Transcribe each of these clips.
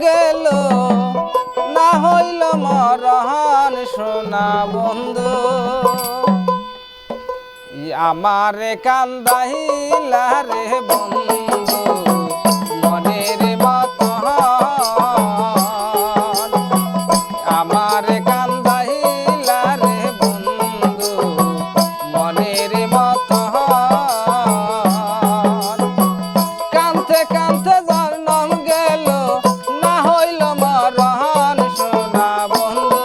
গেল না হইল মরণ সোনা বন্ধু আমারে কান্দাইলা রে বন্ধু মনের মতন আমারে কান্দাইলা রে বন্ধু মনের মতন কান্তে কান্তে জন্ম গেল না হইল মরণ সোনা বন্ধু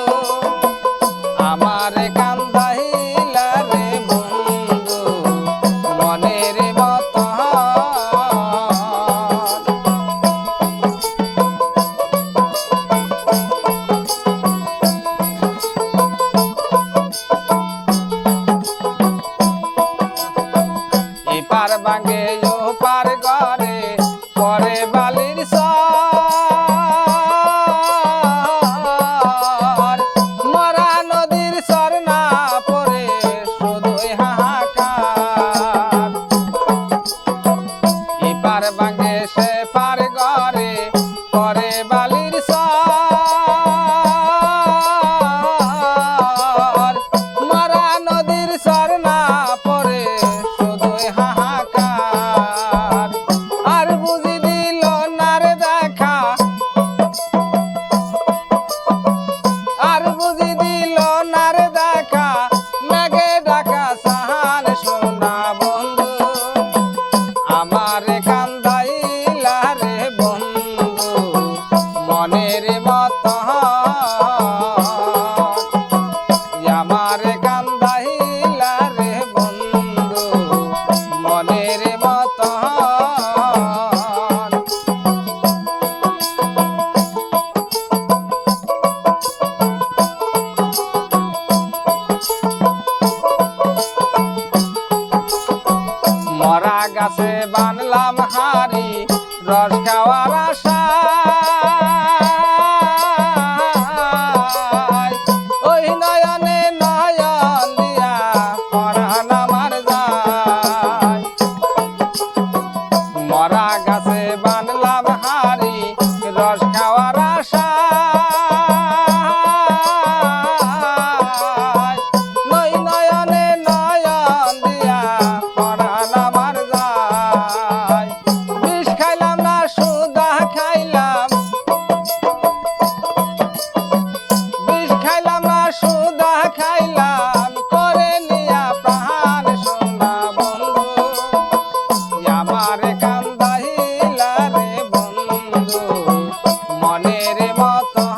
আমারে কান্দাইলা রে বন্ধু মনের মতন এপার বাঙ্গে ওপার ঘরে পরে বালির সর মরা নদীর সর না পরে শুধুই হাহাকার এপার বাঙ্গে সে পার ঘরে পরে বালির সর মরা নদীর সর না পরে শুধুই হাহাকার আর বুঝি দিল না রে দেখা আর বুঝি দিল না রে দেখা মেঘে ডাকা সাহান সোনা বন্ধু আমারে কান্দাইলা রে বন্ধু মনের মতন আমারে কান্দাইলা রে বন্ধু মনের মতন মরা গাছে বানলাম হাড়ি রস খাওয়ার আশায় ওই নয়নে নয়ন দিয়া পরাণ আমার যায় মরা গাছে বানলাম হাড়ি রস খাওয়ার আশায় নই নয়নে নয়ন দিয়া পরাণ আমার যায় বিষ খাইলাম না সুদা খাইলাম বিষ খাইলাম না সুদা খাইলাম করে নিয়া প্রাণ সোনা বন্ধু আমারে কান্দাইলা রে বন্ধু মনের মতন